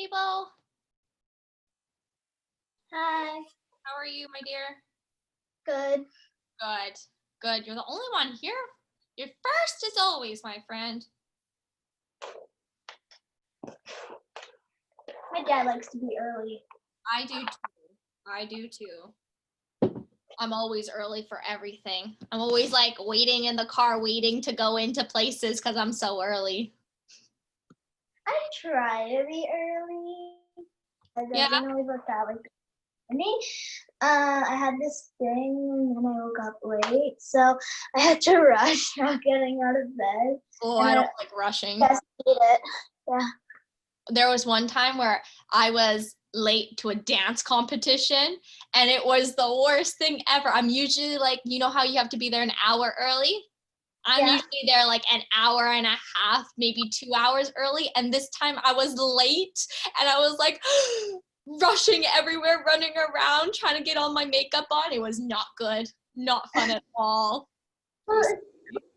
Hey, Bo. Hi. How are you, my dear? Good. Good. Good. You're the only one here. You're first as always, my friend. My dad likes to be early. I do too. I do too. I'm always early for everything. I'm always like waiting in the car, waiting to go into places because I'm so early. I try to be early. It doesn't always work out like that. I had this thing and then I woke up late, so I had to rush out getting out of bed. Oh, I don't like rushing. Just need it. Yeah. There was one time where I was late to a dance competition and it was the worst thing ever. I'm usually like, you know how you have to be there an hour early? I'm usually there like an hour and a half, maybe 2 hours early. And this time I was late and I was like rushing everywhere, running around, trying to get all my makeup on. It was not good. Not fun at all. Well,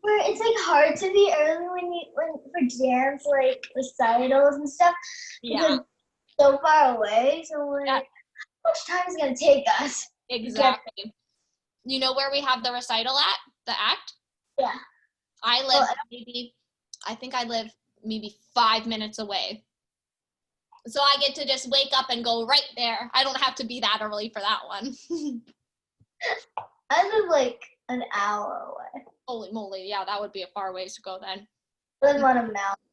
it's like hard to be early when for dance, like recitals and stuff. Yeah. It's so far away. So like, how much time is it gonna take us? Exactly. You know where we have the recital at? The act? Yeah. I live I think I live maybe 5 minutes away. So I get to just wake up and go right there. I don't have to be that early for that one. I live like an hour away. Holy moly, yeah, that would be a far ways to go then. I live on a mountain,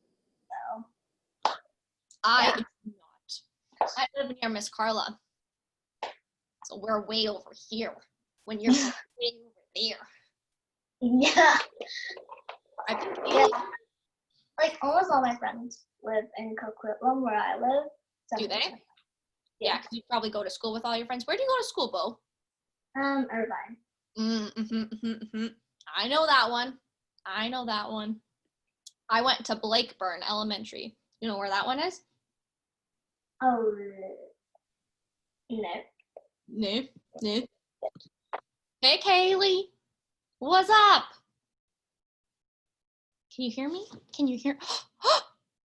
though. I do not. I live near Miss Carla. So we're way over here when you're way over there. Yeah. Yeah. Like almost all my friends live in Coquitlam where I live. Do they? Yeah, because you probably go to school with all your friends. Where do you go to school, Bo? Irvine. I know that one. I went to Blakeburn Elementary. You know where that one is? Oh, no. No. Hey, Kaylee. What's up? Can you hear me? Can you hear?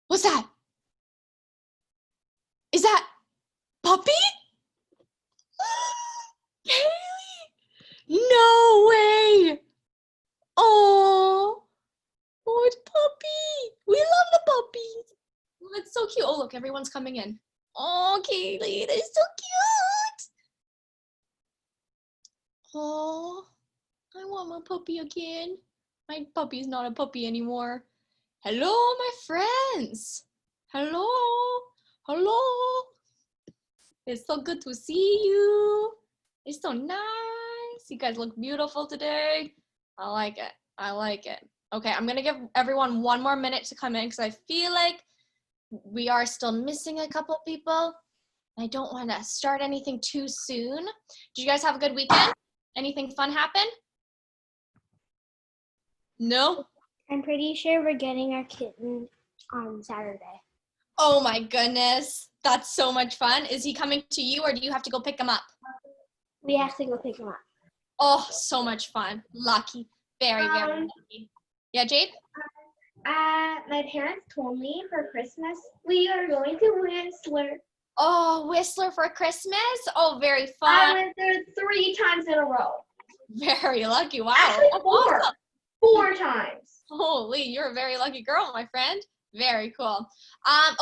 What's that? Is that Puppy? Kaylee! No way! Oh, it's Puppy. We love the puppies. Oh, that's so cute. Oh, look, everyone's coming in. Oh, Kaylee, they're so cute. Oh, I want my puppy again. My puppy's not a puppy anymore. Hello, my friends. Hello. It's so good to see you. It's so nice. You guys look beautiful today. I like it. Okay, I'm going to give everyone 1 more minute to come in because I feel like we are still missing a couple people. I don't want to start anything too soon. Did you guys have a good weekend? Anything fun happen? No? I'm pretty sure we're getting our kitten on Saturday. Oh my goodness. That's so much fun. Is he coming to you or do you have to go pick him up? We have to go pick him up. Oh, so much fun. Lucky. Very, very lucky. Yeah, Jade? My parents told me for Christmas we are going to Whistler. Oh, Whistler for Christmas? Oh, very fun. I went there 3 times in a row. Very lucky. Wow. Actually, 4. Awesome. 4 times. Holy, you're a very lucky girl, my friend. Very cool.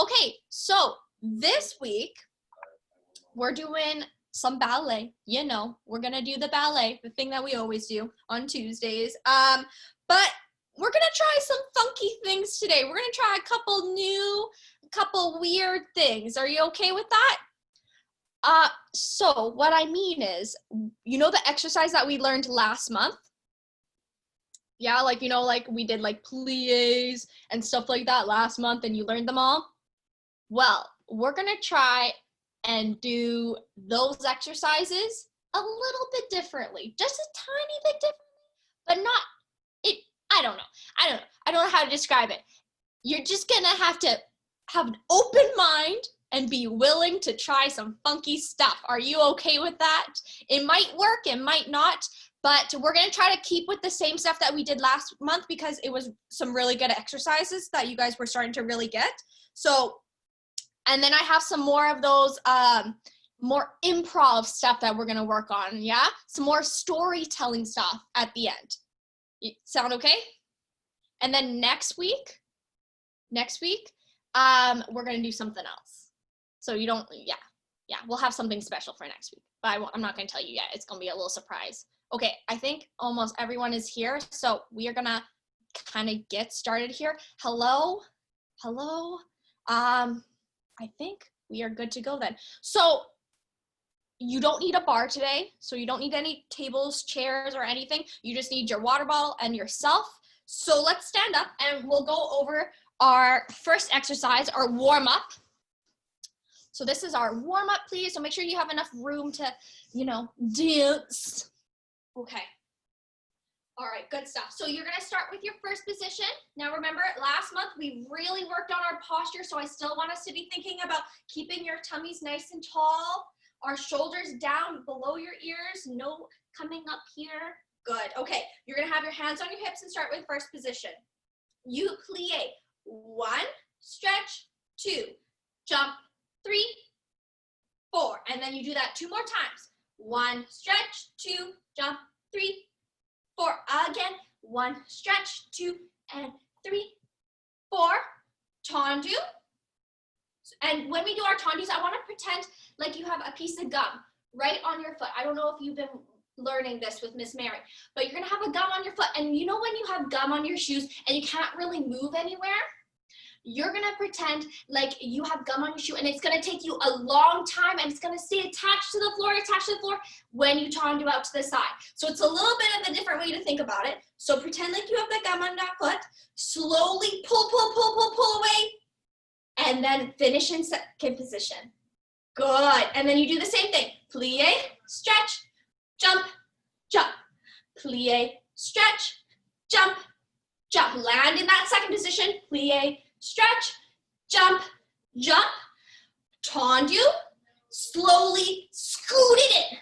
Okay, so this week we're doing some ballet. You know, we're gonna do the ballet, the thing that we always do on Tuesdays. But we're gonna try some funky things today. We're gonna try a couple weird things. Are you okay with that? So what I mean is, you know the exercise that we learned last month? Yeah, like, you know, like we did like plies and stuff like that last month and you learned them all. Well, we're gonna try and do those exercises a little bit differently, just a tiny bit differently, but not it. I don't know how to describe it. You're just gonna have to have an open mind and be willing to try some funky stuff. Are you okay with that? It might work, it might not, but we're gonna try to keep with the same stuff that we did last month because it was some really good exercises that you guys were starting to really get. So And then I have some more of those more improv stuff that we're gonna work on, yeah? Some more storytelling stuff at the end. Sound okay? And then next week, we're gonna do something else. So you don't, yeah, we'll have something special for next week. But I'm not gonna tell you yet. It's gonna be a little surprise. Okay, I think almost everyone is here, so we are gonna kind of get started here. Hello. I think we are good to go then. So you don't need a bar today, so you don't need any tables, chairs, or anything. You just need your water bottle and yourself. So let's stand up and we'll go over our first exercise, our warm-up. So this is our warm-up, please. So make sure you have enough room to, dance. Okay. All right, good stuff. So you're gonna start with your first position. Now remember, last month we really worked on our posture, so I still want us to be thinking about keeping your tummies nice and tall, our shoulders down below your ears, no coming up here. Good, okay. You're gonna have your hands on your hips and start with first position. You plie, 1, stretch, 2, jump, 3, 4. And then you do that 2 more times. 1, stretch, 2, jump, 3, 4. Again, 1, stretch, 2, and 3, 4. Tendu. And when we do our tendus, I want to pretend like you have a piece of gum right on your foot. I don't know if you've been learning this with Miss Mary, but you're going to have a gum on your foot. And you know when you have gum on your shoes and you can't really move anywhere? You're going to pretend like you have gum on your shoe and it's going to take you a long time and it's going to stay attached to the floor when you tendu out to the side. So it's a little bit of a different way to think about it. So pretend like you have the gum on that foot. Slowly pull away. And then finish in second position. Good. And then you do the same thing. Plie, stretch, jump, jump. Plie, stretch, jump, jump. Land in that second position. Plie, stretch, jump, jump. Tendu, slowly scoot it in.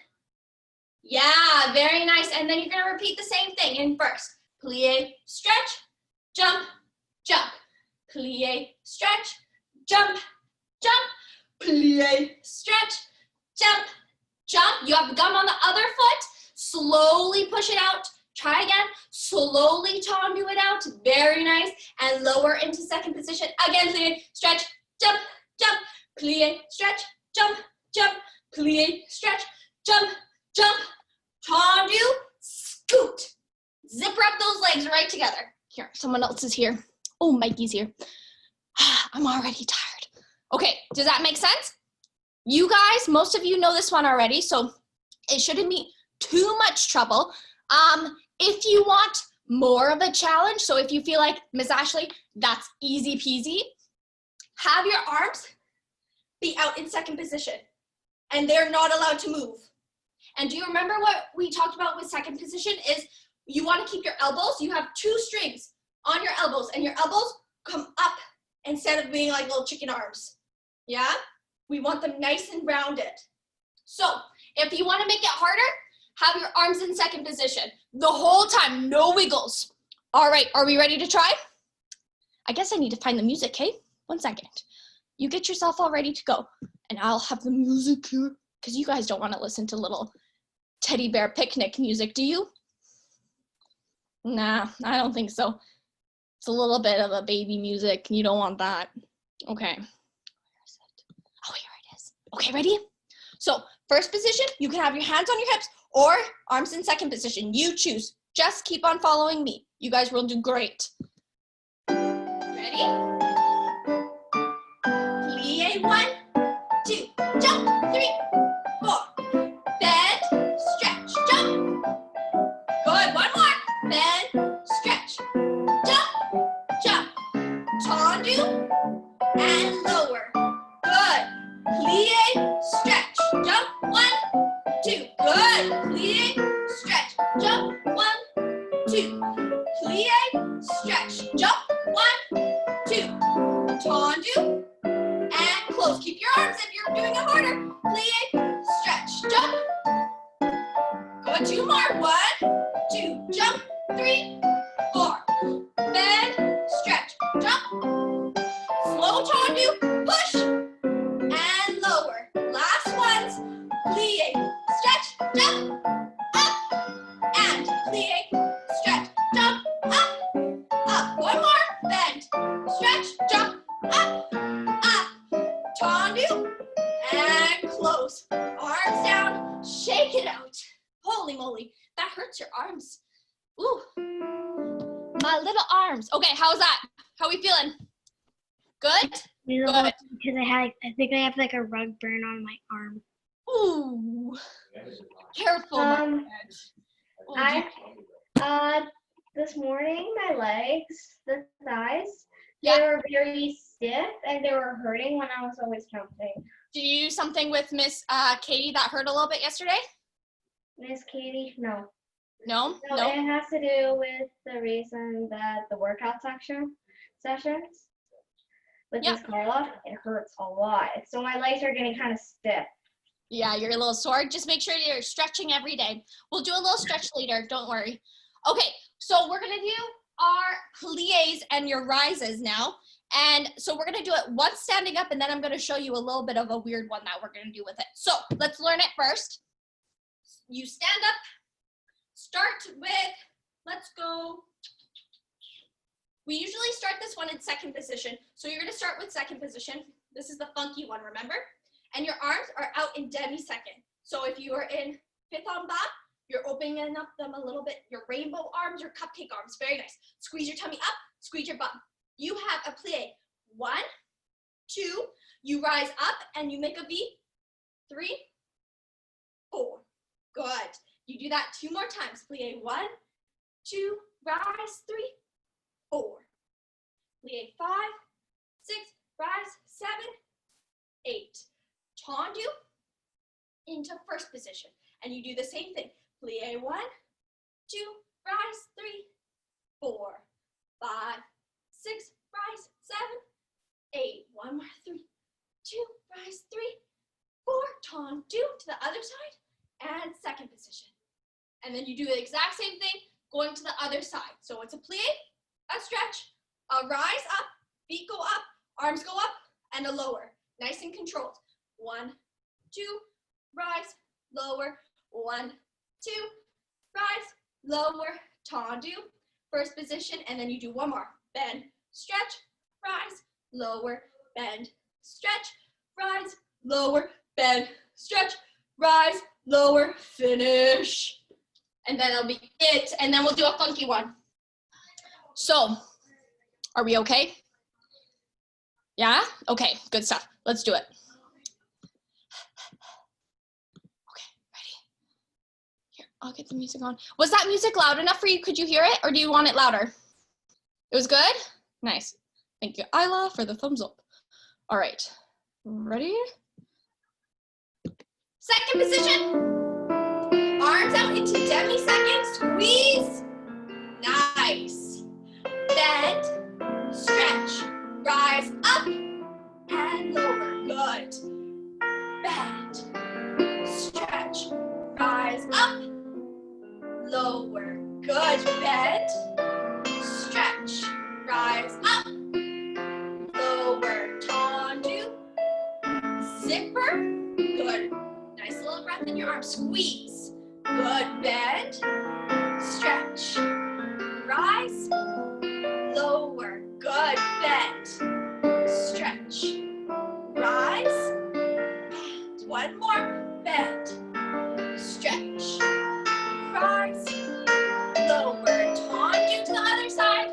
Yeah, very nice. And then you're going to repeat the same thing in first. Plie, stretch, jump, jump. Plie, stretch, jump, jump. Plie, stretch, jump, jump. You have the gum on the other foot. Slowly push it out. Try again. Slowly tendu it out. Very nice. And lower into second position. Again, plie, stretch, jump, jump. Plie, stretch, jump, jump. Plie, stretch, jump, jump. Tendu, scoot. Zipper up those legs right together. Here, someone else is here. Oh, Mikey's here. I'm already tired. Okay, does that make sense? You guys, most of you know this one already, so it shouldn't be too much trouble. If you want more of a challenge, so if you feel like, Miss Ashleigh, that's easy peasy, have your arms be out in second position, and they're not allowed to move. And do you remember what we talked about with second position is you want to keep your elbows, you have 2 strings on your elbows, and your elbows come up instead of being like little chicken arms. Yeah? We want them nice and rounded. So if you want to make it harder, have your arms in second position the whole time, no wiggles. All right, are we ready to try? I guess I need to find the music, hey? 1 second. You get yourself all ready to go, and I'll have the music here, because you guys don't want to listen to little teddy bear picnic music, do you? Nah, I don't think so. It's a little bit of a baby music. You don't want that. Okay. Where is it? Oh, here it is. Okay, ready? So first position, you can have your hands on your hips or arms in second position. You choose. Just keep on following me. You guys will do great. Ready? Plie, 1, 2, jump, 3, 4. Bend, stretch, jump. Good, 1 more. Bend, stretch, jump, jump. Tendu, and lower. Good. Plie, stretch, jump, 1, 2. Good. Plie, stretch, jump, 1, 2. Plie, stretch, jump, 1, 2. Tendu, and close. Keep your arms if you're doing it harder. Plie, stretch, jump. Good, 2 more. 1, 2, jump, 3, 4. Bend, stretch, jump. Slow tendu, push. My little arms. Okay, how's that? How are we feeling? Good? Good. Because I think I have like a rug burn on my arm. Ooh. Careful, my friend. This morning, my legs, the thighs, Yeah. they were very stiff and they were hurting when I was always counting. Did you do something with Miss Katie that hurt a little bit yesterday? Miss Katie, no. No? No, it has to do with the reason that the workout sessions with Miss Carla, it hurts a lot. So my legs are getting kind of stiff. Yeah, you're a little sore. Just make sure you're stretching every day. We'll do a little stretch later. Don't worry. Okay, so we're going to do our plies and your rises now. And so we're going to do it once standing up, and then I'm going to show you a little bit of a weird one that we're going to do with it. So let's learn it first. You stand up. Start with, let's go. We usually start this one in second position. So you're going to start with second position. This is the funky one, remember? And your arms are out in demi-second. So if you are in fifth en bas, you're opening up them a little bit. Your rainbow arms, your cupcake arms, very nice. Squeeze your tummy up, squeeze your bum. You have a plie. 1, 2, you rise up and you make a V. 3, 4, good. You do that 2 more times. Plie 1, 2, rise, 3, 4. Plie 5, 6, rise, 7, 8. Tendu into first position. And you do the same thing. Plie 1, 2, rise, 3, 4, 5, 6, rise, 7, 8. 1 more, 3, 2, rise, 3, 4. Tendu to the other side and second position. And then you do the exact same thing going to the other side. So it's a plie, a stretch, a rise up, feet go up, arms go up, and a lower. Nice and controlled. 1, 2, rise, lower. 1, 2, rise, lower. Tendu, first position, and then you do one more. Bend, stretch, rise, lower, bend, stretch, rise, lower, bend, stretch, rise, lower, finish. And then that'll be it. And then we'll do a funky one. So, are we okay? Yeah? Okay, good stuff. Let's do it. Okay, ready? Here, I'll get the music on. Was that music loud enough for you? Could you hear it, or do you want it louder? It was good? Nice. Thank you, Isla, for the thumbs up. All right, ready? Second position. Arms out into demi-second, squeeze. Nice. Bend, stretch, rise up and lower. Good. Bend, stretch, rise up, lower. Good. Bend, stretch, rise up, lower. Tendu, zipper. Good. Nice little breath in your arm. Squeeze. Good. Bend, stretch, rise, lower. Good. Bend, stretch, rise, bend. One more. Bend, stretch, rise, lower. Tendu to the other side.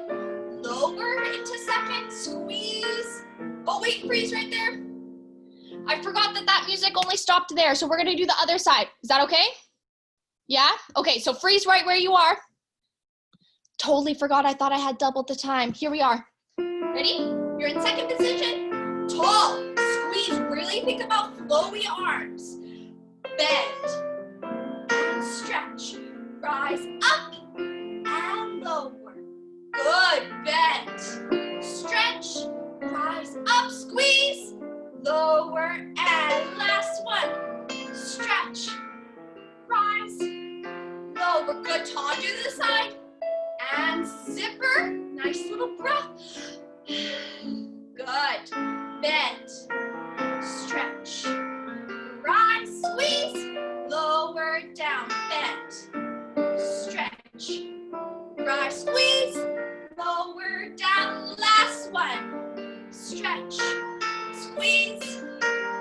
Lower into second. Squeeze. Oh, wait. Freeze right there. I forgot that music only stopped there, so we're going to do the other side. Is that okay? Yeah? Okay, so freeze right where you are. Totally forgot. I thought I had doubled the time. Here we are. Ready? You're in second position. Tall. Squeeze. Really think about flowy arms. Bend. And stretch. Rise up and lower. Good. Bend. Stretch. Rise up. Squeeze. Lower. And last one. Stretch. Rise. Lower. Good. Tendu to the side. And zipper. Nice little breath. Good. Bend. Stretch. Rise. Squeeze. Lower. Down. Bend. Stretch. Rise. Squeeze. Lower. Down. Last one. Stretch. Squeeze.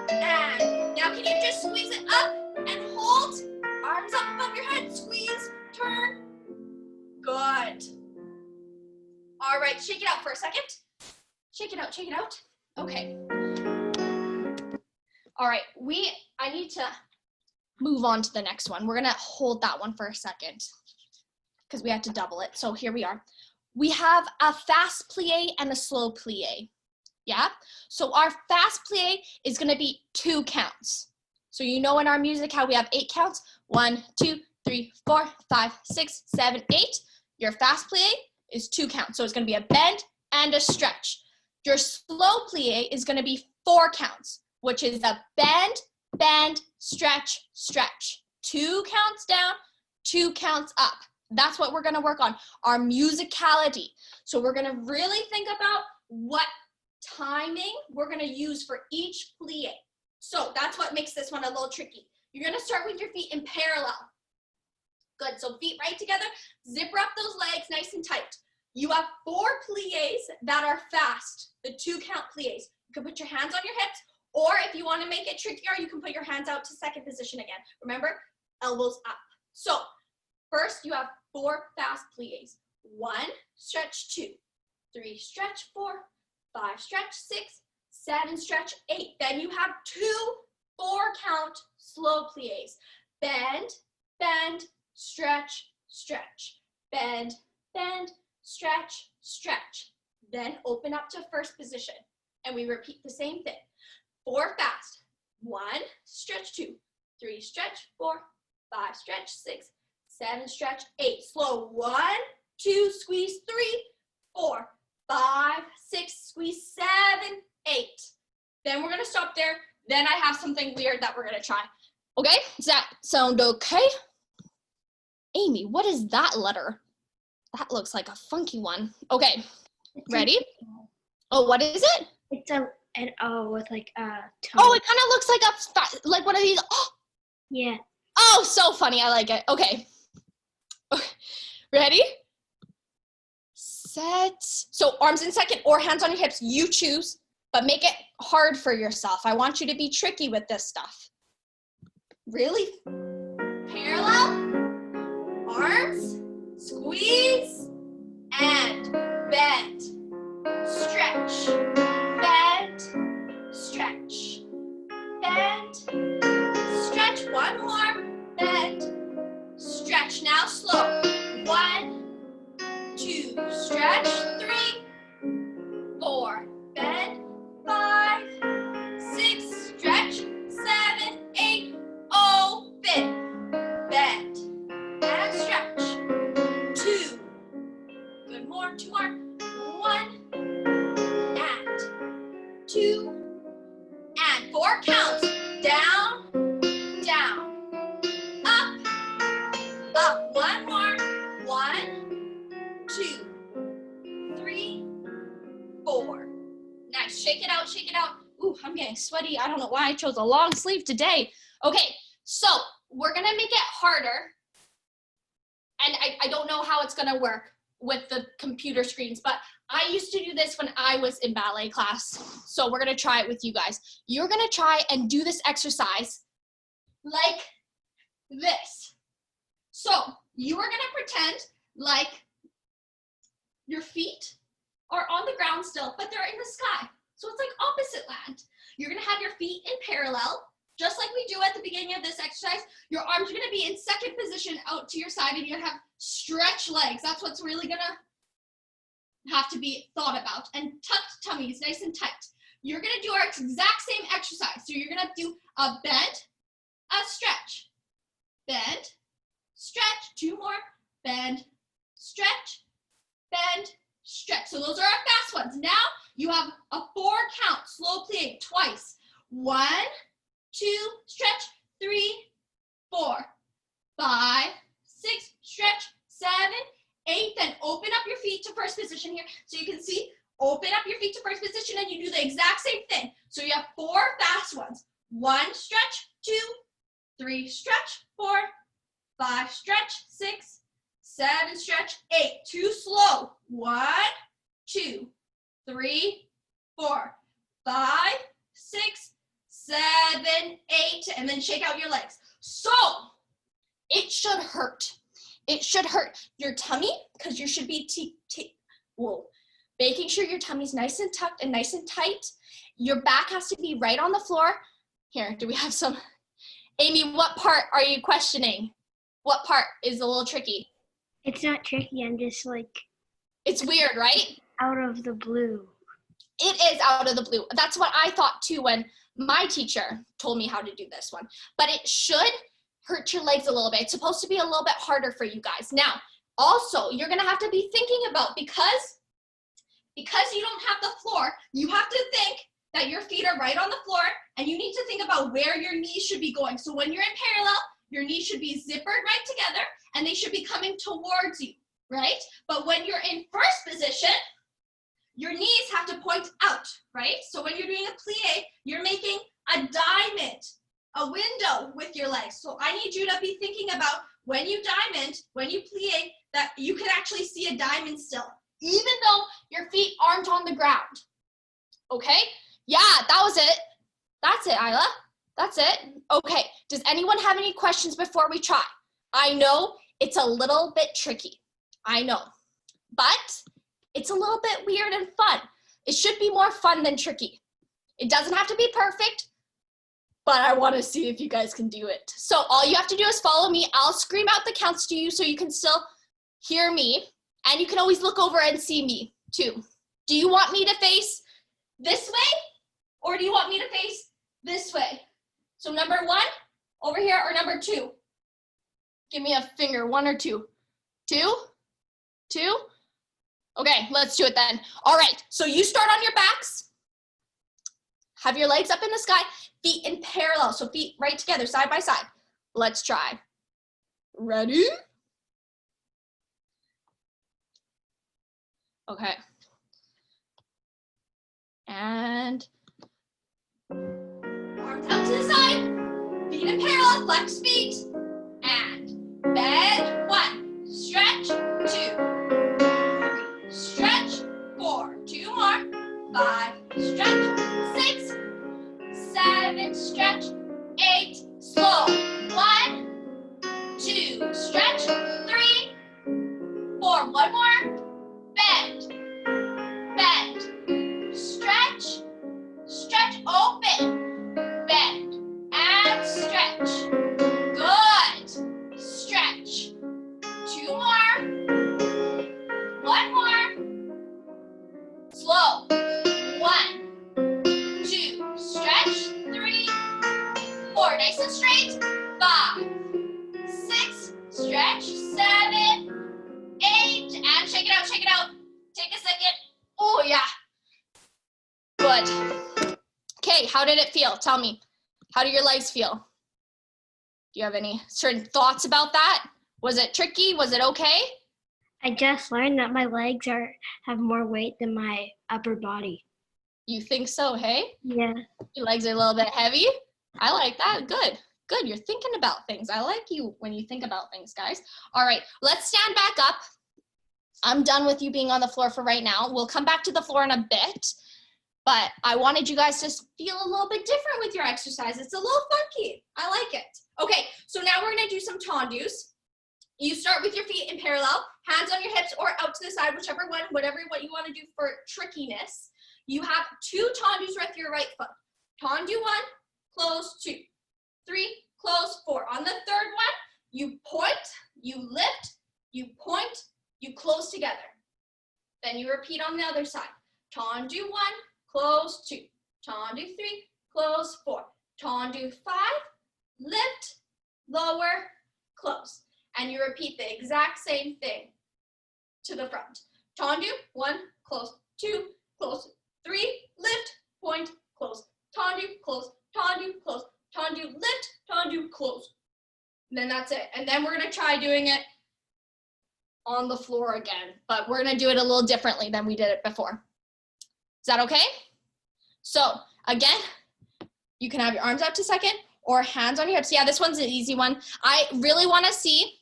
And now can you just squeeze it up and hold? Arms up above your head. Squeeze. Turn. Good. All right, shake it out for a second. Shake it out, shake it out. Okay. All right, I need to move on to the next one. We're gonna hold that one for a second because we have to double it. So here we are. We have a fast plie and a slow plie. Yeah? So our fast plie is gonna be 2 counts. So you know in our music how we have 8 counts? 1, 2, 3, 4, 5, 6, 7, 8. Your fast plie is 2 counts. So it's gonna be a bend and a stretch. Your slow plie is gonna be 4 counts, which is a bend, bend, stretch, stretch. 2 counts down, 2 counts up. That's what we're gonna work on, our musicality. So we're gonna really think about what timing we're gonna use for each plie. So that's what makes this one a little tricky. You're gonna start with your feet in parallel. Good, so feet right together, zipper up those legs nice and tight. You have 4 plies that are fast, the 2 count plies. You can put your hands on your hips, or if you wanna make it trickier, you can put your hands out to second position again. Remember, elbows up. So first you have 4 fast plies. 1, stretch 2, 3, stretch 4, 5, stretch 6, 7, stretch 8. Then you have 2 4 count slow plies. Bend, bend, stretch, stretch. Bend, bend, stretch, stretch. Then open up to first position. And we repeat the same thing. 4 fast. 1, stretch 2, 3, stretch 4, 5, stretch 6, 7, stretch 8. Slow. 1, 2, squeeze 3, 4, 5, 6, squeeze 7, 8. Then we're gonna stop there. Then I have something weird that we're gonna try. Okay, does that sound okay? Amy, what is that letter? That looks like a funky one. Okay, ready? Oh, what is it? It's an O with like a toe. Oh, it kind of looks like one of these. Oh. Yeah. Oh, so funny. I like it. Okay. Ready? Set. So arms in second or hands on your hips. You choose, but make it hard for yourself. I want you to be tricky with this stuff. Really? Parallel. Arms. Squeeze. And bend. Stretch. Bend. Stretch. Bend. Stretch. One more. Bend. Stretch. Now slow. 1, 2, stretch. 3, 4, bend. 5, 6, stretch. 7, 8, open. Bend and stretch. 2. Good more. 2 more. 1 and 2 and 4 counts. Down, down, up, up. 1 more. 1, 2, 3, 4. Nice. Shake it out, shake it out. Ooh, I'm getting sweaty. I don't know why I chose a long sleeve today. Okay, so we're gonna make it harder. And I don't know how it's gonna work with the computer screens, but I used to do this when I was in ballet class. So we're gonna try it with you guys. You're gonna try and do this exercise like this. So you are gonna pretend like your feet are on the ground still, but they're in the sky. So it's like opposite land. You're gonna have your feet in parallel, just like we do at the beginning of this exercise. Your arms are gonna be in second position out to your side, and you're gonna have stretch legs. That's what's really gonna have to be thought about. And tucked tummies, nice and tight. You're gonna do our exact same exercise. So you're gonna do a bend, a stretch, bend, stretch, 2 more, bend, stretch, bend, stretch. So those are our fast ones. Now you have a 4 count, slow plie twice. 1, 2, stretch, 3, 4, 5, 6, stretch, 7, 8. Then open up your feet to first position here. So you can see, open up your feet to first position and you do the exact same thing. So you have 4 fast ones. 1, stretch, 2, 3, stretch, 4, 5, stretch, 6, 7, stretch, 8. 2 slow. 1, 2, 3, 4, 5, 6, 7, 8. And then shake out your legs. So it should hurt. It should hurt your tummy because you should be making sure your tummy's nice and tucked and nice and tight. Your back has to be right on the floor. Here, do we have some? Amy, what part are you questioning? What part is a little tricky? It's not tricky, I'm just like... It's weird, right? Out of the blue. It is out of the blue. That's what I thought too when my teacher told me how to do this one. But it should hurt your legs a little bit. It's supposed to be a little bit harder for you guys. Now, also, you're gonna have to be thinking about, because you don't have the floor, you have to think that your feet are right on the floor, and you need to think about where your knees should be going. So when you're in parallel, your knees should be zippered right together, and they should be coming towards you, right? But when you're in first position, your knees have to point out, right? So when you're doing a plie, you're making a diamond, a window with your legs. So I need you to be thinking about when you diamond, when you plie, that you can actually see a diamond still, even though your feet aren't on the ground. Okay? Yeah, that was it. That's it, Isla. That's it. Okay, does anyone have any questions before we try? I know it's a little bit tricky. I know, but it's a little bit weird and fun. It should be more fun than tricky. It doesn't have to be perfect, but I want to see if you guys can do it. So all you have to do is follow me. I'll scream out the counts to you so you can still hear me, and you can always look over and see me too. Do you want me to face this way, or do you want me to face this way? So number 1 over here, or number 2? Give me a finger, 1 or 2. 2? 2? Okay, let's do it then. All right, so you start on your backs. Have your legs up in the sky, feet in parallel, so feet right together, side by side. Let's try. Ready? Okay. And arms out to the side, feet in parallel, flex feet, and bend. 1, stretch, 2, 3, stretch, 4, 2 more, 5, stretch, 6, 7, stretch, 8, slow, 1, 2, stretch, 3, 4, 1 more, bend, bend, stretch, stretch, open, bend, and stretch. Good. Stretch. 2 more. 1 more. Slow. 1, 2, stretch. 3, 4, nice and straight. 5, 6, stretch. 7, 8, and shake it out, shake it out. Take a second. Oh, yeah. Good. Okay, how did it feel? Tell me. How do your legs feel? Do you have any certain thoughts about that? Was it tricky? Was it okay? I just learned that my legs have more weight than my upper body. You think so, hey? Yeah. Your legs are a little bit heavy? I like that. Good. Good. You're thinking about things. I like you when you think about things, guys. All right, let's stand back up. I'm done with you being on the floor for right now. We'll come back to the floor in a bit, but I wanted you guys to feel a little bit different with your exercise. It's a little funky. I like it. Okay, so now we're gonna do some tendus. You start with your feet in parallel, hands on your hips or out to the side, whichever one, what you wanna do for trickiness. You have 2 tendus with your right foot. Tendu 1, close 2, 3, close 4. On the third one, you point, you lift, you point, you close together. Then you repeat on the other side. Tendu 1, close 2. Tendu 3, close 4. Tendu 5, lift, lower, close. And you repeat the exact same thing to the front. Tendu 1, close 2, close 3, lift, point, close. Tendu, close, tendu, close. Tendu, lift, tendu, close. And then that's it. And then we're gonna try doing it on the floor again, but we're gonna do it a little differently than we did it before. Is that okay? So again, you can have your arms out to second or hands on your hips. Yeah, this one's an easy one. I really wanna see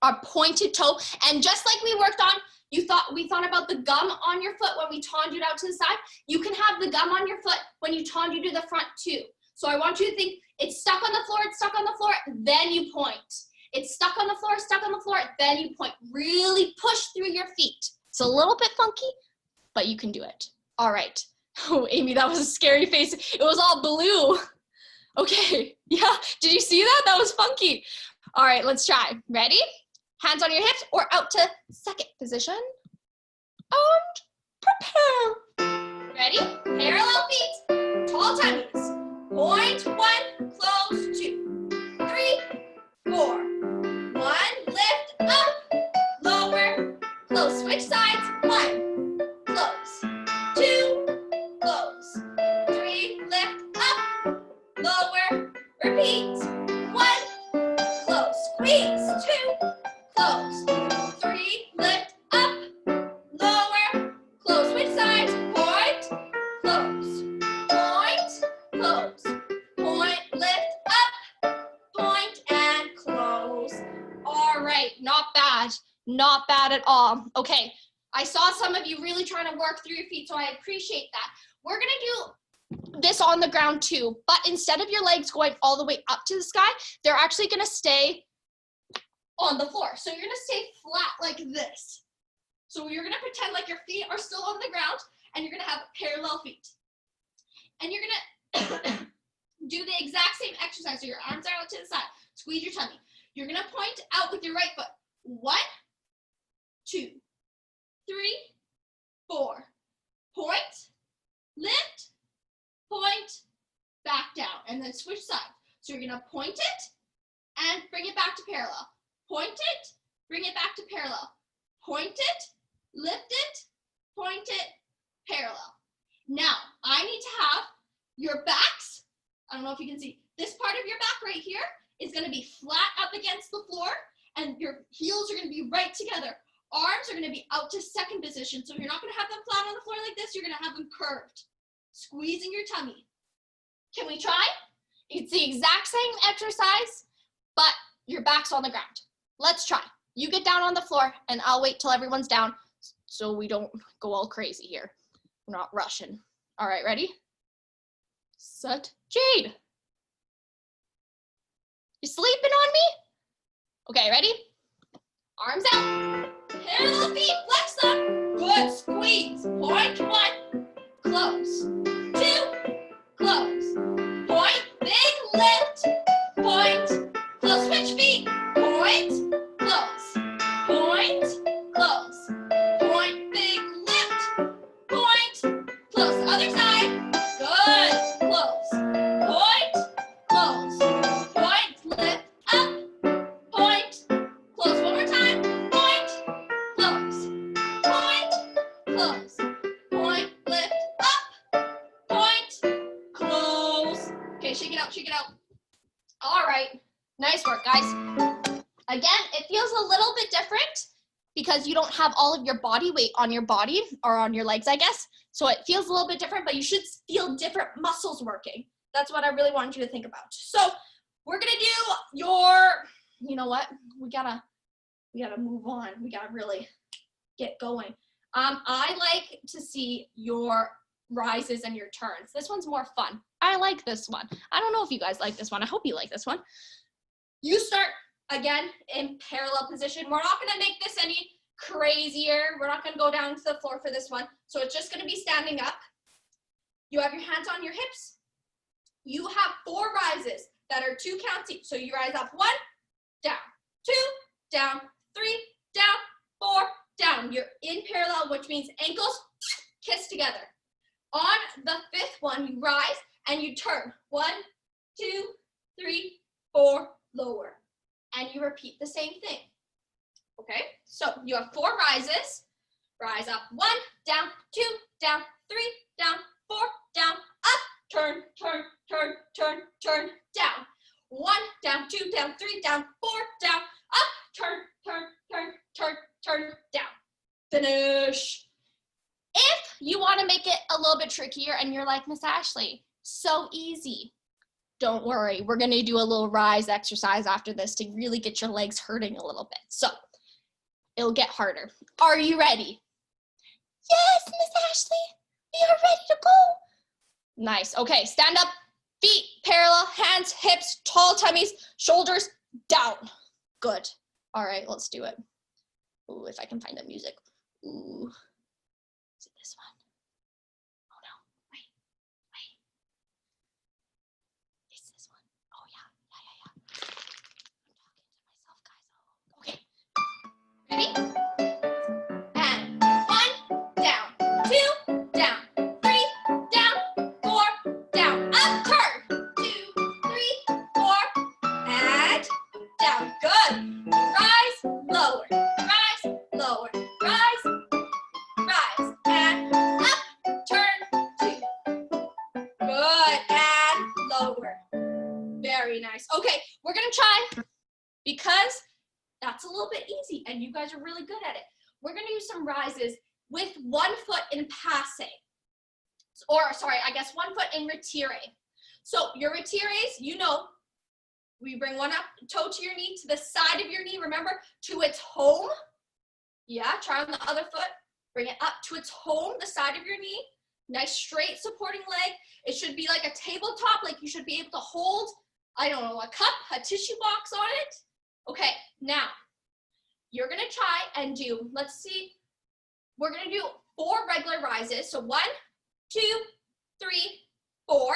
our pointed toe. And just like we worked on, we thought about the gum on your foot when we tendued out to the side. You can have the gum on your foot when you tendu to the front too. So I want you to think it's stuck on the floor, it's stuck on the floor, then you point. It's stuck on the floor, then you point. Really push through your feet. It's a little bit funky, but you can do it. All right. Oh, Amy, that was a scary face. It was all blue. Okay, yeah, did you see that? That was funky. All right, let's try. Ready? Hands on your hips or out to second position. And prepare. Ready? Parallel feet, tall tummies. Point 1, close 2, 3, 4. 1, lift up, lower, close. Switch sides. 1, close. 2, close. 3, lift up, lower, repeat. 1, close. Squeeze. 2, close. 3, lift up, lower, close. Switch sides. Point, close. Point, close. Point, lift up, point, and close. All right, not bad. Not bad at all. Okay, I saw some of you really trying to work through your feet, so I appreciate that. We're gonna do this on the ground too, but instead of your legs going all the way up to the sky, they're actually gonna stay on the floor. So you're gonna stay flat like this. So you're gonna pretend like your feet are still on the ground and you're gonna have parallel feet. And you're gonna do the exact same exercise. So your arms are out to the side. Squeeze your tummy. You're gonna point out with your right foot. 1, 2, 3, 4. Point, lift, point, back down, and then switch sides. So you're gonna point it and bring it back to parallel. Point it, bring it back to parallel. Point it, lift it, point it, parallel. Now, I need to have your backs, I don't know if you can see, this part of your back right here is gonna be flat up against the floor, and your heels are gonna be right together. Arms are gonna be out to second position, so you're not gonna have them flat on the floor like this, you're gonna have them curved, squeezing your tummy. Can we try? It's the exact same exercise, but your back's on the ground. Let's try. You get down on the floor, and I'll wait till everyone's down so we don't go all crazy here. We're not rushing. All right, ready? Set, Jade. You sleeping on me? Okay, ready? Arms out. Parallel feet, flex them. Good, squeeze. Point 1, close. 2, close. Point, big lift. Point, close. Switch feet. Point, close. Point, close. Point, big lift. Point, close. Other side. Good, close. Point, close. Point, lift up. Point, close. One more time. Point, close. Point, close. Point, lift up. Point, close. Okay, shake it out, shake it out. All right, nice work, guys. Again, it feels a little bit different because you don't have all of your body weight on your body or on your legs, I guess. So it feels a little bit different, but you should feel different muscles working. That's what I really wanted you to think about. So we're gonna do your, you know what? We gotta move on. We gotta really get going. I like to see your rises and your turns. This one's more fun. I like this one. I don't know if you guys like this one. I hope you like this one. You start again in parallel position. We're not gonna make this any crazier. We're not gonna go down to the floor for this one. So it's just gonna be standing up. You have your hands on your hips. You have 4 rises that are 2 counts each. So you rise up 1, down, 2, down, 3, down, 4, down. You're in parallel, which means ankles kiss together. On the 5th one, you rise and you turn. 1, 2, 3, 4, lower. And you repeat the same thing. Okay, so you have 4 rises. Rise up 1, down, 2, down, 3, down, 4, down, up, turn, turn, turn, turn, turn, down. 1, down, 2, down, 3, down, 4, down, up, turn, turn, turn, turn, turn, down. Finish. If you want to make it a little bit trickier and you're like, Miss Ashleigh, so easy. Don't worry, we're gonna do a little rise exercise after this to really get your legs hurting a little bit. So it'll get harder. Are you ready? Yes, Miss Ashleigh, we are ready to go. Nice, okay, stand up, feet parallel, hands, hips, tall tummies, shoulders down. Good, all right, let's do it. Ooh, if I can find the music. Ooh, is it this one? try, because that's a little bit easy and you guys are really good at it. We're gonna do some rises with 1 foot in passe. Or sorry, I guess 1 foot in retire. So your retires, you know, we bring one up, toe to your knee, to the side of your knee, remember, to its home. Yeah, try on the other foot. Bring it up to its home, the side of your knee. Nice straight supporting leg. It should be like a tabletop, like you should be able to hold, I don't know, a cup, a tissue box on it. Okay, now, you're gonna try and do, let's see, we're gonna do 4 regular rises. So 1, 2, 3, 4.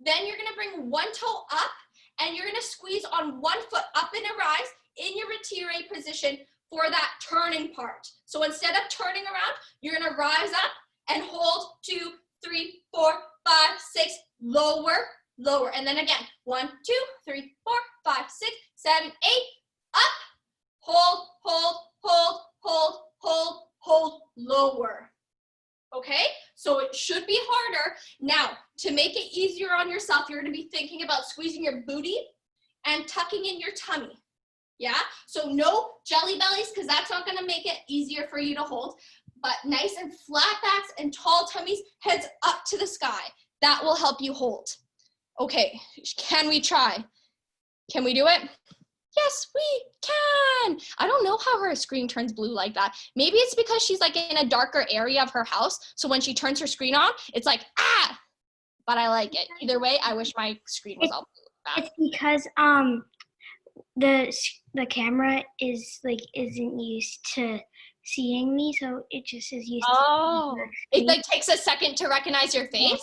Then you're gonna bring 1 toe up and you're gonna squeeze on 1 foot up in a rise in your retire position for that turning part. So instead of turning around, you're gonna rise up and hold 2, 3, 4, 5, 6, lower, lower. And then again, 1, 2, 3, 4, 5, 6, 7, 8, up, hold, hold, hold, hold, hold, hold, lower. Okay, so it should be harder. Now, to make it easier on yourself, you're gonna be thinking about squeezing your booty and tucking in your tummy. Yeah, so no jelly bellies, because that's not gonna make it easier for you to hold, but nice and flat backs and tall tummies, heads up to the sky. That will help you hold. Okay, can we try? Can we do it? Yes, we can. I don't know how her screen turns blue like that. Maybe it's because she's like in a darker area of her house. So when she turns her screen on, it's like, ah, but I like it. Either way, I wish my screen was all blue. It's because the camera isn't used to seeing me, so it just is used to it like takes a second to recognize your face?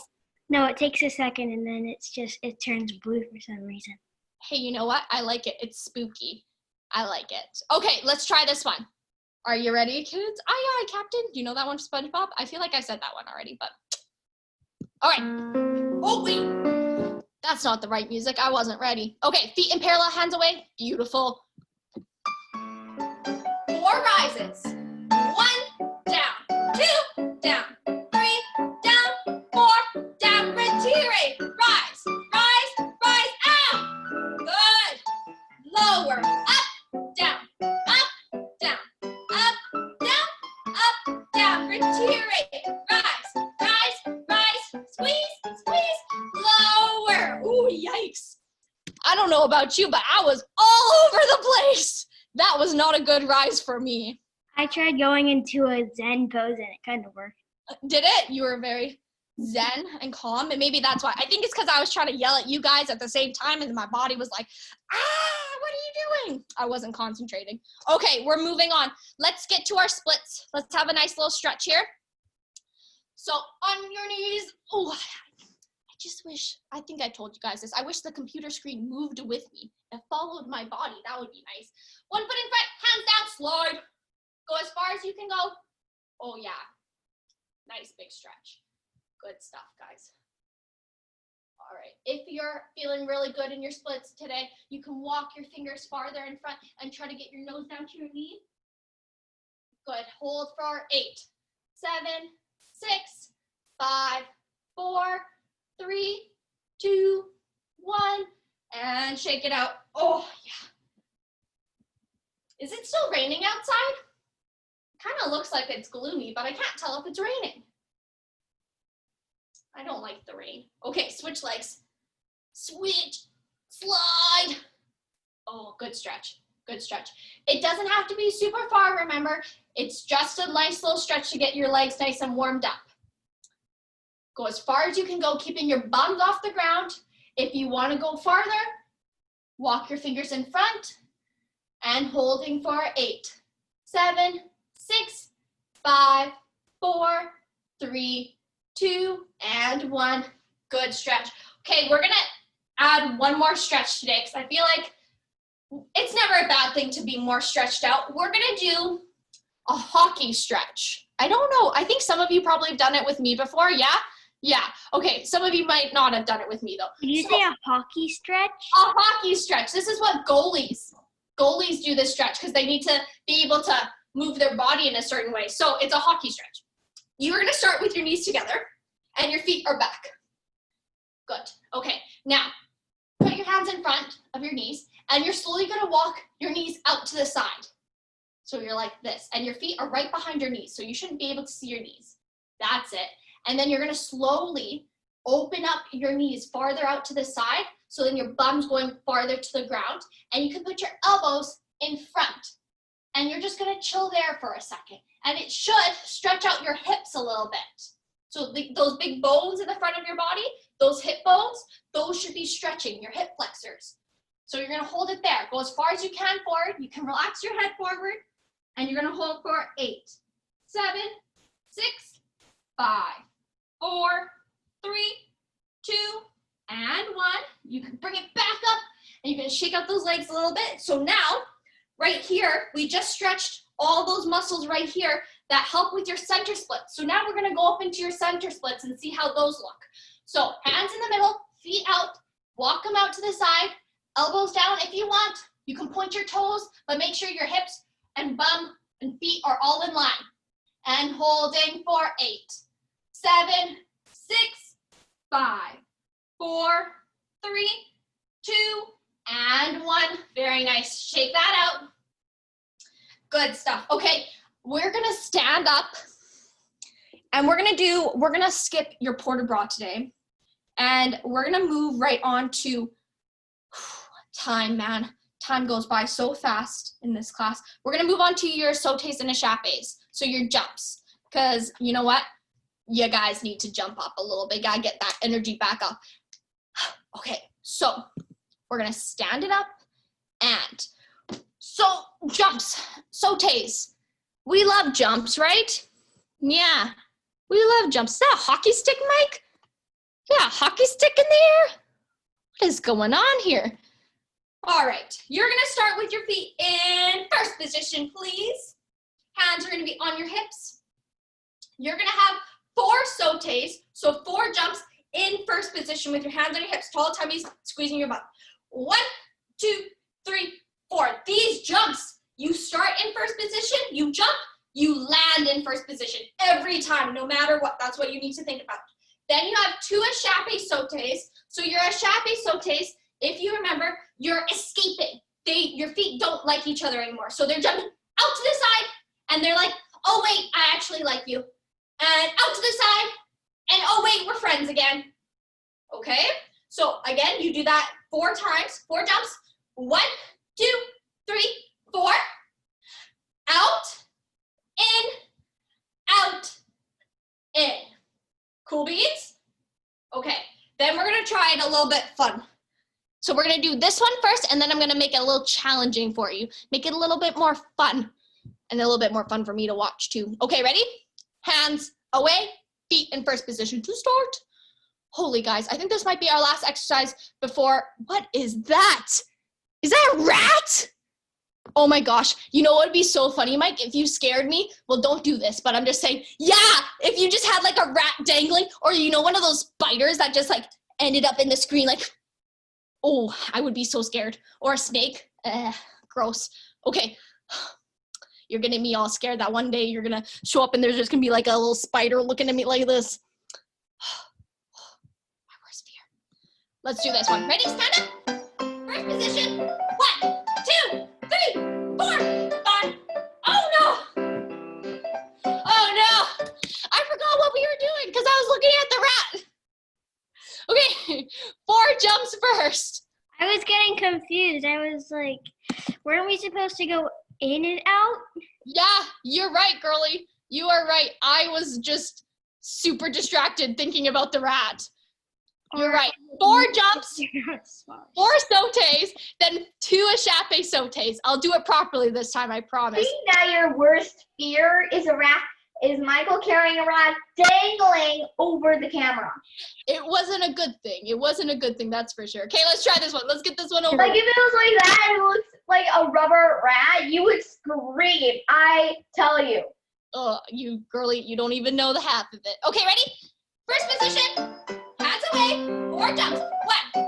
No, it takes a second and then it turns blue for some reason. Hey, you know what? I like it. It's spooky. I like it. Okay, let's try this one. Are you ready, kids? Aye, aye, Captain. Do you know that one, SpongeBob? I feel like I said that one already, but. All right. Oh, wait. That's not the right music. I wasn't ready. Okay, feet in parallel, hands away. Beautiful. 4 rises. 1, down. 2, down. 3, down. 4, down. Retire. Rise, rise, rise. Ah! Good. Lower. Up, down. Up, down. Up, down. Up, down. Retire. Rise, rise, rise. Squeeze, squeeze. Lower. Ooh, yikes. I don't know about you, but I was all over the place. That was not a good rise for me. I tried going into a Zen pose and it kind of worked. Did it? You were very zen and calm, and maybe that's why. I think it's because I was trying to yell at you guys at the same time, and my body was like, ah, what are you doing? I wasn't concentrating. Okay, we're moving on. Let's get to our splits. Let's have a nice little stretch here. So on your knees. Oh, I just wish, I think I told you guys this, I wish the computer screen moved with me. It followed my body. That would be nice. 1 foot in front, hands down, slide. Go as far as you can go. Oh yeah, nice big stretch. Good stuff, guys. All right, if you're feeling really good in your splits today, you can walk your fingers farther in front and try to get your nose down to your knee. Good, hold for 8, 7, 6, 5, 4, 3, 2, 1, and shake it out. Oh yeah. Is it still raining outside? Kind of looks like it's gloomy, but I can't tell if it's raining. I don't like the rain. Okay, switch legs. Switch, slide. Oh, good stretch, good stretch. It doesn't have to be super far, remember. It's just a nice little stretch to get your legs nice and warmed up. Go as far as you can go, keeping your bums off the ground. If you want to go farther, walk your fingers in front and holding for 8, 7, 6, 5, 4, 3, 2, and 1. Good stretch. Okay, we're gonna add one more stretch today because I feel like it's never a bad thing to be more stretched out. We're gonna do a hockey stretch. I don't know, I think some of you probably have done it with me before, yeah? Yeah, okay, some of you might not have done it with me though. Did you say a hockey stretch? A hockey stretch. This is what goalies do this stretch because they need to be able to move their body in a certain way. So it's a hockey stretch. You're gonna start with your knees together and your feet are back. Good, okay. Now, put your hands in front of your knees, and you're slowly gonna walk your knees out to the side. So you're like this, and your feet are right behind your knees, so you shouldn't be able to see your knees. That's it. And then you're gonna slowly open up your knees farther out to the side, so then your bum's going farther to the ground, and you can put your elbows in front. And you're just gonna chill there for a second. And it should stretch out your hips a little bit. So those big bones in the front of your body, those hip bones, those should be stretching, your hip flexors. So you're gonna hold it there. Go as far as you can forward. You can relax your head forward. And you're gonna hold for 8, 7, 6, 5, 4, 3, 2, and 1. You can bring it back up, and you can shake out those legs a little bit. So now, right here, we just stretched all those muscles right here that help with your center splits. So now we're gonna go up into your center splits and see how those look. So hands in the middle, feet out, walk them out to the side, elbows down if you want. You can point your toes, but make sure your hips and bum and feet are all in line. And holding for 8, 7, 6, 5, 4, 3, 2, and 1. Very nice. Shake that out. Good stuff. Okay, we're gonna stand up and we're gonna skip your port de bras today. And we're gonna move right on to time, man. Time goes by so fast in this class. We're gonna move on to your sautés and échappés, so your jumps, because you know what? You guys need to jump up a little bit. Gotta get that energy back up. Okay, so we're gonna stand it up, and so jumps, sautés. We love jumps, right? Yeah, we love jumps. Is that a hockey stick, Mike? Yeah, hockey stick in the air? What is going on here? All right, you're gonna start with your feet in first position, please. Hands are gonna be on your hips. You're gonna have 4 sautés, so 4 jumps in first position with your hands on your hips, tall tummies, squeezing your butt. 1, 2, 3, 4. These jumps, you start in first position, you jump, you land in first position every time, no matter what. That's what you need to think about. Then you have 2 échappé sautés. So your échappé sautés, if you remember, you're escaping. Your feet don't like each other anymore. So they're jumping out to the side, and they're like, oh wait, I actually like you. And out to the side, and oh wait, we're friends again. Okay? So again, you do that 4 times, 4 jumps. 1, 2, 3, 4. Out, in, out, in. Cool beans? Okay, then we're gonna try it a little bit fun. So we're gonna do this one first, and then I'm gonna make it a little challenging for you. Make it a little bit more fun, and a little bit more fun for me to watch too. Okay, ready? Hands away, feet in first position to start. Holy guys, I think this might be our last exercise before, what is that? Is that a rat? Oh my gosh, you know what would be so funny, Mike, if you scared me? Well, don't do this, but I'm just saying, yeah, if you just had like a rat dangling, or you know, one of those spiders that just like ended up in the screen, like, oh, I would be so scared. Or a snake, gross. Okay, you're getting me all scared that one day you're gonna show up and there's just gonna be like a little spider looking at me like this. My worst fear. Let's do this one. Ready, stand up. First position. 1, 2, 3, 4, 5. Oh no! Oh no! I forgot what we were doing because I was looking at the rat. Okay, 4 jumps first. I was getting confused. I was like, weren't we supposed to go in and out? Yeah, you're right, girly. You are right. I was just super distracted thinking about the rat. You're right. 4 jumps, 4 sautés, then 2 échappé sautés. I'll do it properly this time, I promise. I think that your worst fear is a rat. Is Michael carrying a rat dangling over the camera? It wasn't a good thing. It wasn't a good thing, that's for sure. Okay, let's try this one. Let's get this one over. Like if it was like that and it looks like a rubber rat, you would scream. I tell you. Oh, you girly, you don't even know the half of it. Okay, ready? First position. Hands away. 4 jumps. 1,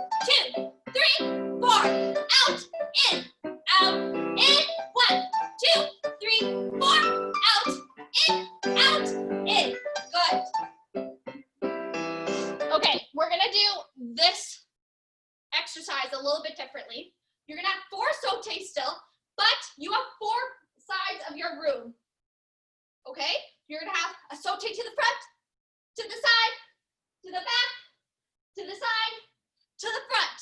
2, 3, 4. Out, in, out, in. 1, 2, 3, 4. Out, in, out, in. Good. Okay, we're gonna do this exercise rotate to the front, to the side, to the back, to the side, to the front.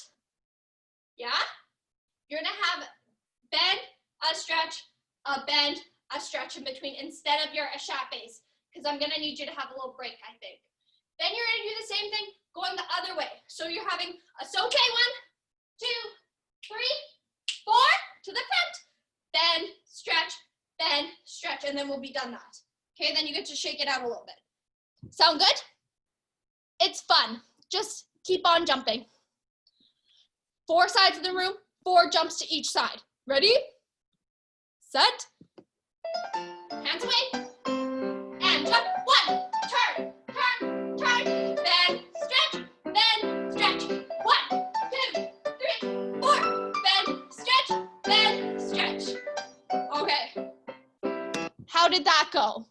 Yeah? You're gonna have bend, a stretch, a bend, a stretch in between instead of your échappés, because I'm gonna need you to have a little break, I think. Then you're gonna do the same thing going the other way. So you're having a sauté, 1, 2, 3, 4, to the front, bend, stretch, and then we'll be done that. Okay, then you get to shake it out a little bit. Sound good? It's fun. Just keep on jumping. 4 sides of the room, 4 jumps to each side. Ready? Set. Hands away. And jump. 1, turn, turn, turn, then stretch, 1, 2, 3, 4, then stretch. Okay. How did that go?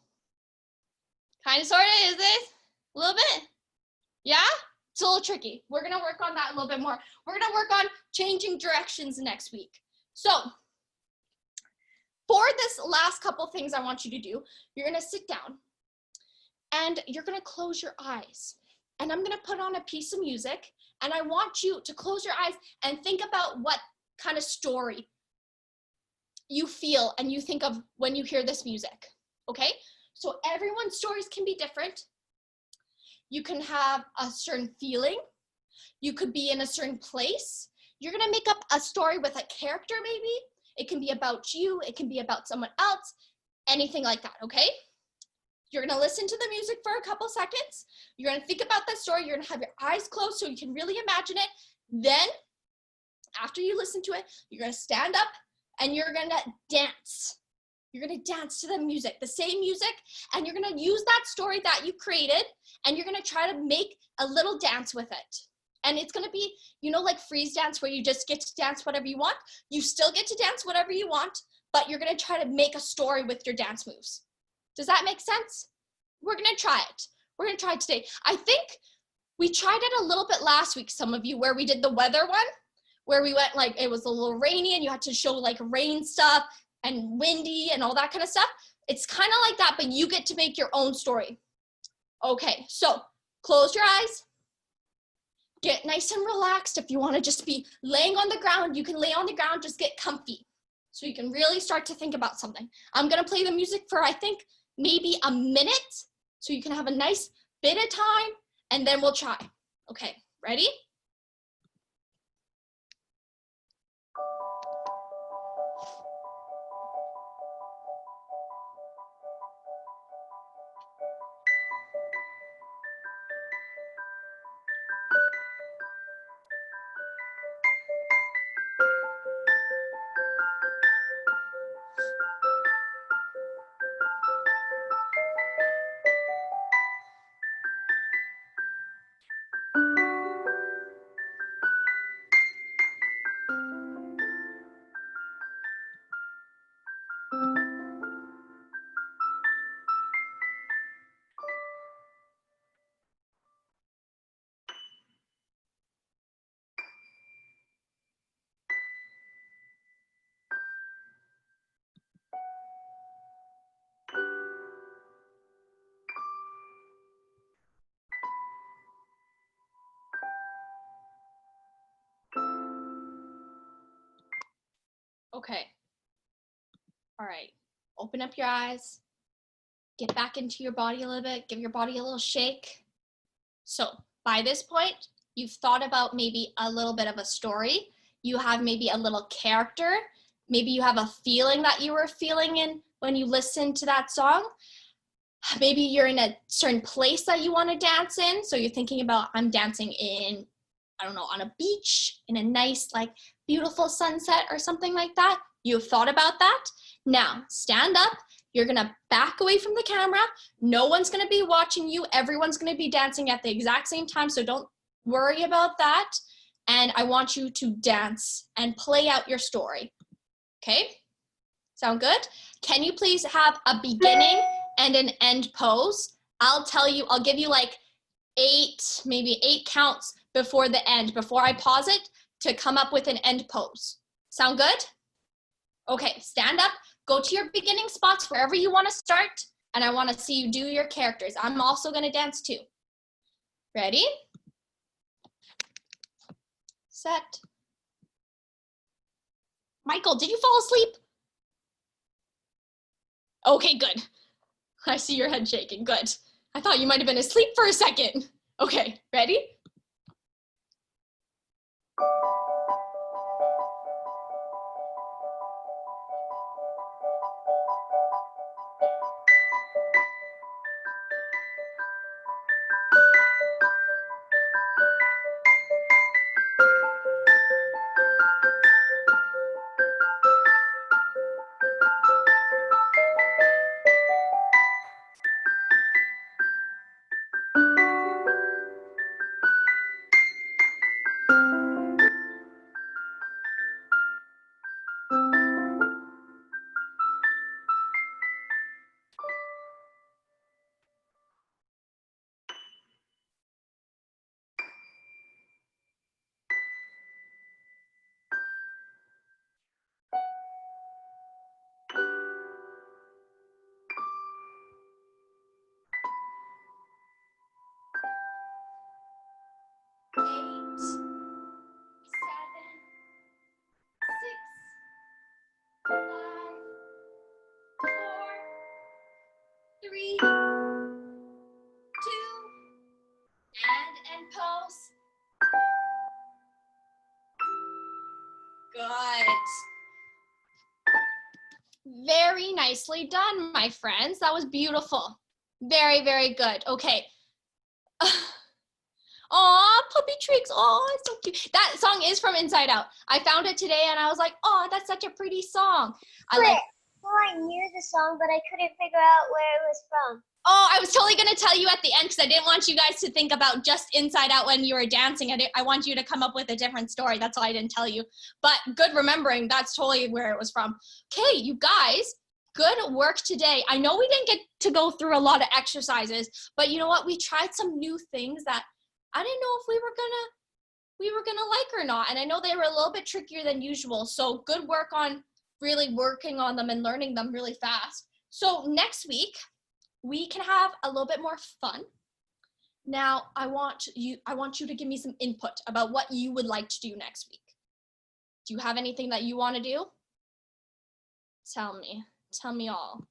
Kind of, sort of, is it? A little bit? Yeah? It's a little tricky. We're gonna work on that a little bit more. We're gonna work on changing directions next week. So, for this last couple things I want you to do, you're gonna sit down and you're gonna close your eyes. And I'm gonna put on a piece of music and I want you to close your eyes and think about what kind of story you feel and you think of when you hear this music, okay? So everyone's stories can be different. You can have a certain feeling. You could be in a certain place. You're gonna make up a story with a character maybe. It can be about you, it can be about someone else, anything like that, okay? You're gonna listen to the music for a couple seconds. You're gonna think about that story. You're gonna have your eyes closed so you can really imagine it. Then, after you listen to it, you're gonna stand up and you're gonna dance. You're gonna dance to the music, the same music, and you're gonna use that story that you created and you're gonna try to make a little dance with it. And it's gonna be, you know, like freeze dance where you just get to dance whatever you want. You still get to dance whatever you want, but you're gonna try to make a story with your dance moves. Does that make sense? We're gonna try it. We're gonna try it today. I think we tried it a little bit last week, some of you, where we did the weather one, where we went like, it was a little rainy and you had to show like rain stuff and windy and all that kind of stuff. It's kind of like that, but you get to make your own story. Okay, so close your eyes. Get nice and relaxed. If you want to just be laying on the ground, you can lay on the ground, just get comfy. So you can really start to think about something. I'm gonna play the music for, I think, maybe a minute, so you can have a nice bit of time, and then we'll try. Okay, ready? Okay. All right. Open up your eyes. Get back into your body a little bit. Give your body a little shake. So by this point, you've thought about maybe a little bit of a story. You have maybe a little character. Maybe you have a feeling that you were feeling in when you listened to that song. Maybe you're in a certain place that you want to dance in. So you're thinking about, I'm dancing in, I don't know, on a beach, in a nice, like, beautiful sunset or something like that. You've thought about that. Now, stand up. You're gonna back away from the camera. No one's gonna be watching you. Everyone's gonna be dancing at the exact same time, so don't worry about that. And I want you to dance and play out your story. Okay? Sound good? Can you please have a beginning and an end pose? I'll give you like 8, maybe 8 counts before the end, before I pause it, to come up with an end pose. Sound good? Okay, stand up. Go to your beginning spots wherever you want to start. and I want to see you do your characters. I'm also going to dance too. Ready? Set. Michael, did you fall asleep? Okay, good. I see your head shaking. Good. I thought you might have been asleep for a second. Okay, ready? Eight, 7, 6, 5, 4, 3, 2, and end pose. Good. Very nicely done, my friends. That was beautiful. Very, very good. Okay. Aw, puppy tricks. Aw, it's so cute. That song is from Inside Out. I found it today and I was like, oh, that's such a pretty song. I knew the song, but I couldn't figure out where it was from. Oh, I was totally going to tell you at the end because I didn't want you guys to think about just Inside Out when you were dancing. I want you to come up with a different story. That's why I didn't tell you. But good remembering. That's totally where it was from. Okay, you guys, good work today. I know we didn't get to go through a lot of exercises, but you know what? We tried some new things that I didn't know if we were gonna like or not. And I know they were a little bit trickier than usual. So good work on really working on them and learning them really fast. So next week, we can have a little bit more fun. Now, I want you to give me some input about what you would like to do next week. Do you have anything that you want to do? Tell me all.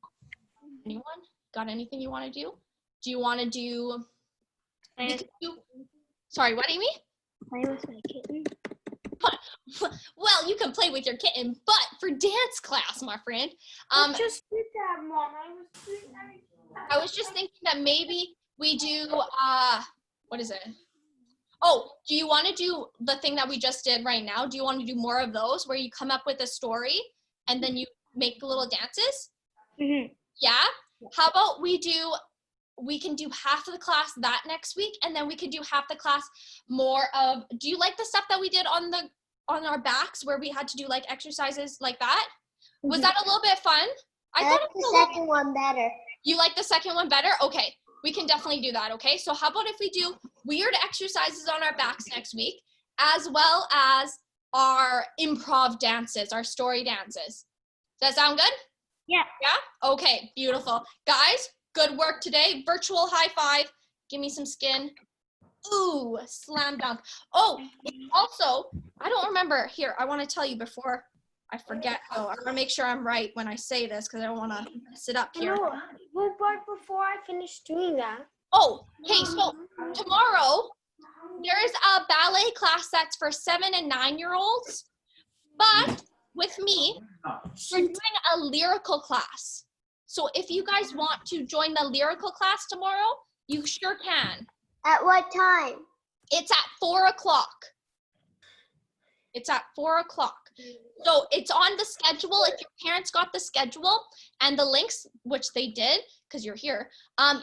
Anyone got anything you want to do? Do you want to do? Sorry, what do you mean? Play with my kitten. Well, you can play with your kitten, but for dance class, my friend. I just did that, Mom. I was just thinking that maybe we do, what is it? Oh, do you want to do the thing that we just did right now? Do you want to do more of those where you come up with a story and then you make little dances? Mm-hmm. Yeah? How about we can do half of the class that next week, and then we could do half the class more of, do you like the stuff that we did on our backs where we had to do like exercises like that? Mm-hmm. Was that a little bit fun? I thought it was the second one better. You like the second one better? Okay, we can definitely do that, okay? So how about if we do weird exercises on our backs next week, as well as our improv dances, our story dances. Does that sound good? Yeah. Yeah? Okay, beautiful. Guys, good work today. Virtual high five. Give me some skin. Ooh, slam dunk. Oh, also, I don't remember. Here, I want to tell you before I forget. Oh, I want to make sure I'm right when I say this because I don't want to mess it up here. No, well, but before I finish doing that. Oh, hey, so tomorrow there's a ballet class that's for 7 and 9-year-olds, but with me, we're doing a lyrical class. So if you guys want to join the lyrical class tomorrow, you sure can. At what time? It's at 4 o'clock. It's at 4 o'clock. So it's on the schedule. If your parents got the schedule and the links, which they did, because you're here,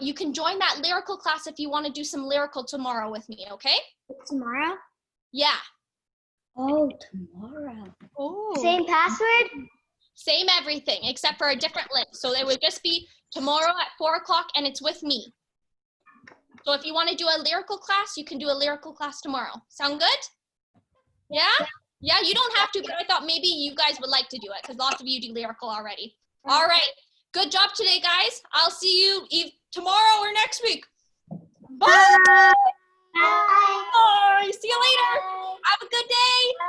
you can join that lyrical class if you want to do some lyrical tomorrow with me, okay? Tomorrow? Yeah. Oh, tomorrow. Oh. Same password? Same everything, except for a different link. So it would just be tomorrow at 4 o'clock, and it's with me. So if you want to do a lyrical class, you can do a lyrical class tomorrow. Sound good? Yeah? Yeah, you don't have to, but I thought maybe you guys would like to do it because lots of you do lyrical already. All right. Good job today, guys. I'll see you tomorrow or next week. Bye. Bye. Bye. See you later. Have a good day.